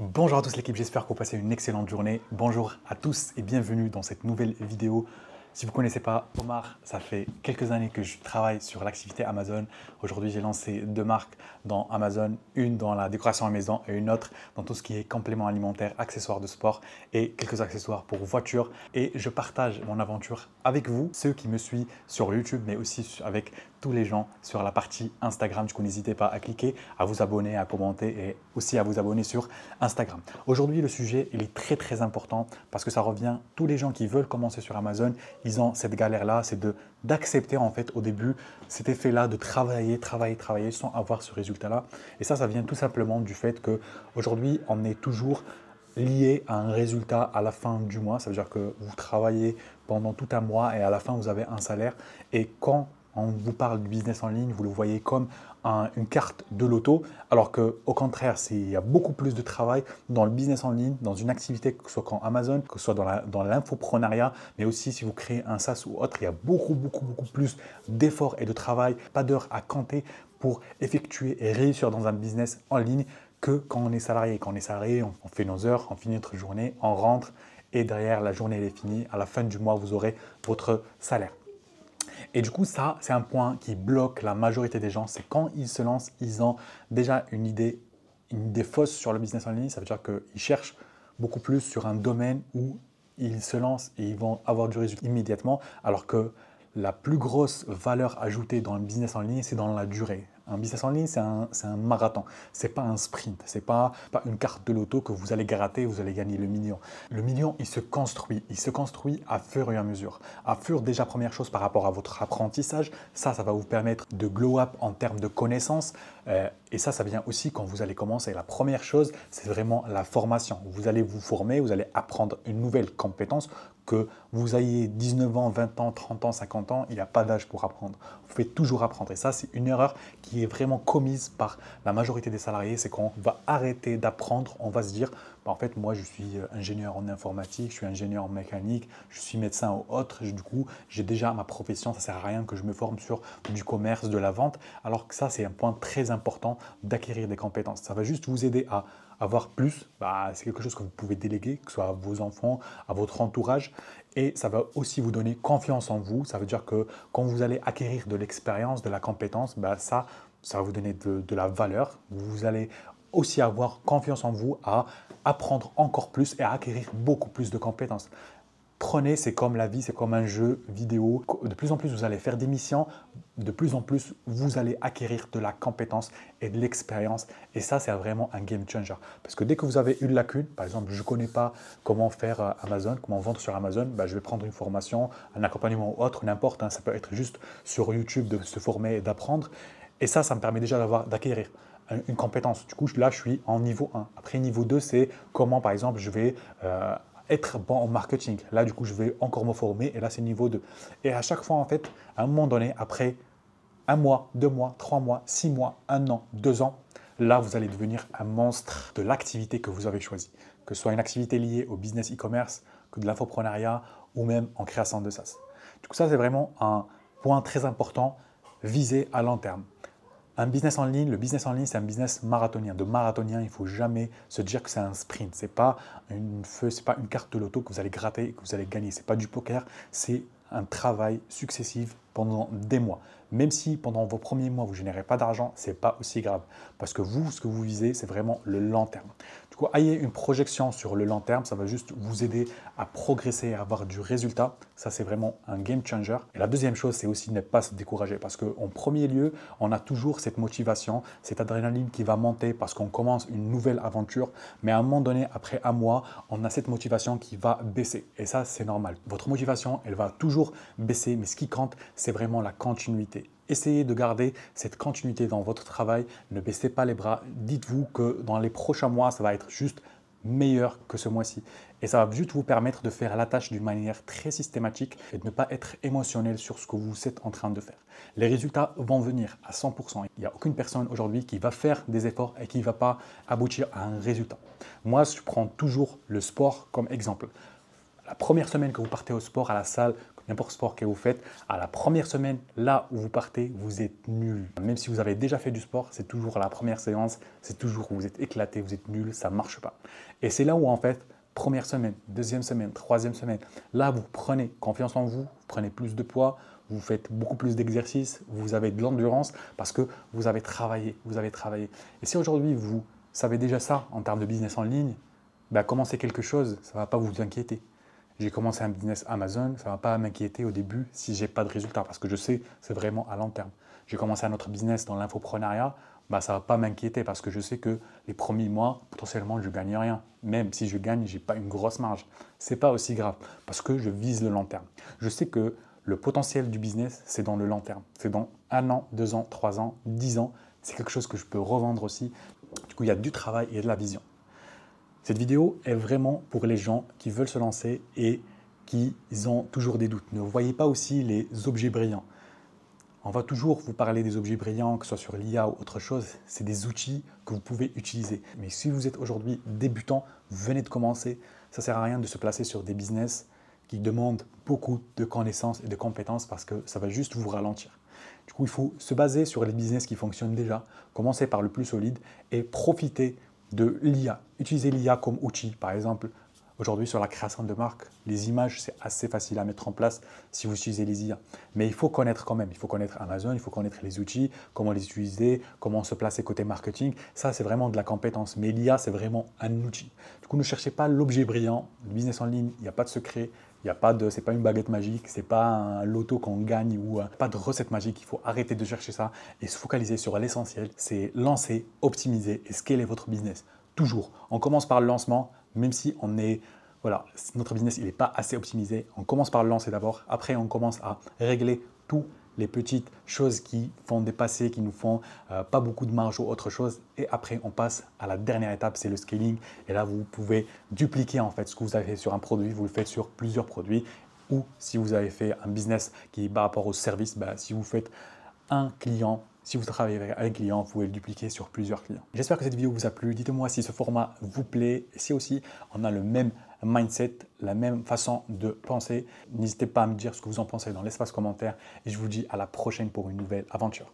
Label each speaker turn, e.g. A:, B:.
A: Bonjour à tous l'équipe, j'espère que vous passez une excellente journée. Bonjour à tous et bienvenue dans cette nouvelle vidéo. Si vous ne connaissez pas Omar, ça fait quelques années que je travaille sur l'activité Amazon. Aujourd'hui, j'ai lancé deux marques dans Amazon, une dans la décoration à maison et une autre dans tout ce qui est compléments alimentaires, accessoires de sport et quelques accessoires pour voitures. Et je partage mon aventure avec vous, ceux qui me suivent sur YouTube, mais aussi avec tous les gens sur la partie Instagram. Du coup, n'hésitez pas à cliquer, à vous abonner, à commenter et aussi à vous abonner sur Instagram. Aujourd'hui, le sujet, il est très important parce que ça revient, tous les gens qui veulent commencer sur Amazon, ils ont cette galère-là, c'est d'accepter en fait au début cet effet-là de travailler sans avoir ce résultat-là. Et ça vient tout simplement du fait qu'aujourd'hui, on est toujours lié à un résultat à la fin du mois. Ça veut dire que vous travaillez pendant tout un mois et à la fin, vous avez un salaire. Et quand on vous parle du business en ligne, vous le voyez comme une carte de loto, alors qu'au contraire, il y a beaucoup plus de travail dans le business en ligne, dans une activité, que ce soit comme Amazon, que ce soit dans l'infoprenariat, mais aussi si vous créez un SaaS ou autre, il y a beaucoup plus d'efforts et de travail, pas d'heures à compter pour effectuer et réussir dans un business en ligne que quand on est salarié. Quand on est salarié, on fait nos heures, on finit notre journée, on rentre et derrière, la journée elle est finie. À la fin du mois, vous aurez votre salaire. Et du coup, ça, c'est un point qui bloque la majorité des gens. C'est quand ils se lancent, ils ont déjà une idée fausse sur le business en ligne. Ça veut dire qu'ils cherchent beaucoup plus sur un domaine où ils se lancent et ils vont avoir du résultat immédiatement, alors que la plus grosse valeur ajoutée dans le business en ligne, c'est dans la durée. Un business en ligne, c'est un marathon. Ce n'est pas un sprint. Ce n'est pas une carte de loto que vous allez gratter et vous allez gagner le million. Le million, il se construit. Il se construit à fur et à mesure. À fur, déjà, première chose par rapport à votre apprentissage, ça va vous permettre de glow up en termes de connaissances. Et ça vient aussi quand vous allez commencer. La première chose, c'est vraiment la formation. Vous allez vous former, vous allez apprendre une nouvelle compétence. Que vous ayez 19 ans, 20 ans, 30 ans, 50 ans, il n'y a pas d'âge pour apprendre. Vous pouvez toujours apprendre. Et ça, c'est une erreur qui est vraiment commise par la majorité des salariés. C'est qu'on va arrêter d'apprendre. On va se dire, en fait, moi, je suis ingénieur en informatique, je suis ingénieur en mécanique, je suis médecin ou autre. Du coup, j'ai déjà ma profession. Ça ne sert à rien que je me forme sur du commerce, de la vente. Alors que ça, c'est un point très important d'acquérir des compétences. Ça va juste vous aider à avoir plus, c'est quelque chose que vous pouvez déléguer, que ce soit à vos enfants, à votre entourage. Et ça va aussi vous donner confiance en vous. Ça veut dire que quand vous allez acquérir de l'expérience, de la compétence, ça va vous donner de la valeur. Vous allez aussi avoir confiance en vous à apprendre encore plus et à acquérir beaucoup plus de compétences. Prenez, c'est comme la vie, c'est comme un jeu vidéo. De plus en plus, vous allez faire des missions. De plus en plus, vous allez acquérir de la compétence et de l'expérience. Et ça, c'est vraiment un game changer. Parce que dès que vous avez une lacune, par exemple, je ne connais pas comment faire Amazon, comment vendre sur Amazon, je vais prendre une formation, un accompagnement ou autre, n'importe. Ça peut être juste sur YouTube de se former et d'apprendre. Et ça me permet déjà d'acquérir une compétence. Du coup, là, je suis en niveau 1. Après, niveau 2, c'est comment, par exemple, je vais être bon en marketing. Là, du coup, je vais encore me former et là, c'est niveau 2. Et à chaque fois, en fait, à un moment donné, après un mois, 2 mois, 3 mois, 6 mois, 1 an, 2 ans, là, vous allez devenir un monstre de l'activité que vous avez choisie. Que ce soit une activité liée au business e-commerce, que de l'infoprenariat ou même en création de SaaS. Du coup, ça, c'est vraiment un point très important visé à long terme. Un business en ligne, le business en ligne, c'est un business marathonien. De marathonien, il ne faut jamais se dire que c'est un sprint. Ce n'est pas une carte de loto que vous allez gratter et que vous allez gagner. Ce n'est pas du poker, c'est un travail successif pendant des mois. Même si pendant vos premiers mois, vous ne générez pas d'argent, ce n'est pas aussi grave. Parce que vous, ce que vous visez, c'est vraiment le long terme. Du coup, ayez une projection sur le long terme, ça va juste vous aider à progresser, à avoir du résultat. Ça, c'est vraiment un game changer. Et la deuxième chose, c'est aussi ne pas se décourager. Parce qu'en premier lieu, on a toujours cette motivation, cette adrénaline qui va monter parce qu'on commence une nouvelle aventure. Mais à un moment donné, après un mois, on a cette motivation qui va baisser. Et ça, c'est normal. Votre motivation, elle va toujours baisser. Mais ce qui compte, c'est vraiment la continuité. Essayez de garder cette continuité dans votre travail. Ne baissez pas les bras. Dites-vous que dans les prochains mois, ça va être juste meilleur que ce mois-ci. Et ça va juste vous permettre de faire la tâche d'une manière très systématique et de ne pas être émotionnel sur ce que vous êtes en train de faire. Les résultats vont venir à 100%. Il n'y a aucune personne aujourd'hui qui va faire des efforts et qui ne va pas aboutir à un résultat. Moi, je prends toujours le sport comme exemple. La première semaine que vous partez au sport, à la salle, n'importe sport que vous faites, à la première semaine, là où vous partez, vous êtes nul. Même si vous avez déjà fait du sport, c'est toujours la première séance, c'est toujours où vous êtes éclaté, vous êtes nul, ça ne marche pas. Et c'est là où en fait, première semaine, deuxième semaine, troisième semaine, là vous prenez confiance en vous, vous prenez plus de poids, vous faites beaucoup plus d'exercices, vous avez de l'endurance parce que vous avez travaillé, Et si aujourd'hui vous savez déjà ça en termes de business en ligne, commencer quelque chose, ça ne va pas vous inquiéter. J'ai commencé un business Amazon, ça ne va pas m'inquiéter au début si je n'ai pas de résultat parce que je sais c'est vraiment à long terme. J'ai commencé un autre business dans l'infoprenariat, ça ne va pas m'inquiéter parce que je sais que les premiers mois, potentiellement, je ne gagne rien. Même si je gagne, je n'ai pas une grosse marge. Ce n'est pas aussi grave parce que je vise le long terme. Je sais que le potentiel du business, c'est dans le long terme. C'est dans 1 an, 2 ans, 3 ans, 10 ans. C'est quelque chose que je peux revendre aussi. Du coup, il y a du travail et de la vision. Cette vidéo est vraiment pour les gens qui veulent se lancer et qui ont toujours des doutes. Ne voyez pas aussi les objets brillants. On va toujours vous parler des objets brillants, que ce soit sur l'IA ou autre chose. C'est des outils que vous pouvez utiliser. Mais si vous êtes aujourd'hui débutant, vous venez de commencer, ça ne sert à rien de se placer sur des business qui demandent beaucoup de connaissances et de compétences parce que ça va juste vous ralentir. Du coup, il faut se baser sur les business qui fonctionnent déjà, commencer par le plus solide et profiter de l'IA. Utiliser l'IA comme outil. Par exemple, aujourd'hui sur la création de marque, les images, c'est assez facile à mettre en place si vous utilisez les IA. Mais il faut connaître quand même. Il faut connaître Amazon, il faut connaître les outils, comment les utiliser, comment se placer côté marketing. Ça, c'est vraiment de la compétence. Mais l'IA, c'est vraiment un outil. Du coup, ne cherchez pas l'objet brillant. Le business en ligne, il n'y a pas de secret. C'est pas une baguette magique, c'est pas un loto qu'on gagne ou pas de recette magique. Il faut arrêter de chercher ça et se focaliser sur l'essentiel. C'est lancer, optimiser et scaler votre business. Toujours. On commence par le lancement, même si notre business n'est pas assez optimisé. On commence par le lancer d'abord. Après, on commence à régler tous les petites choses qui font dépasser, qui nous font pas beaucoup de marge ou autre chose. Et après, on passe à la dernière étape, c'est le scaling. Et là, vous pouvez dupliquer en fait ce que vous avez fait sur un produit, vous le faites sur plusieurs produits. Ou si vous avez fait un business qui est par rapport au service, si vous faites un client, si vous travaillez avec un client, vous pouvez le dupliquer sur plusieurs clients. J'espère que cette vidéo vous a plu. Dites-moi si ce format vous plaît, si aussi on a le même mindset, la même façon de penser. N'hésitez pas à me dire ce que vous en pensez dans l'espace commentaire et je vous dis à la prochaine pour une nouvelle aventure.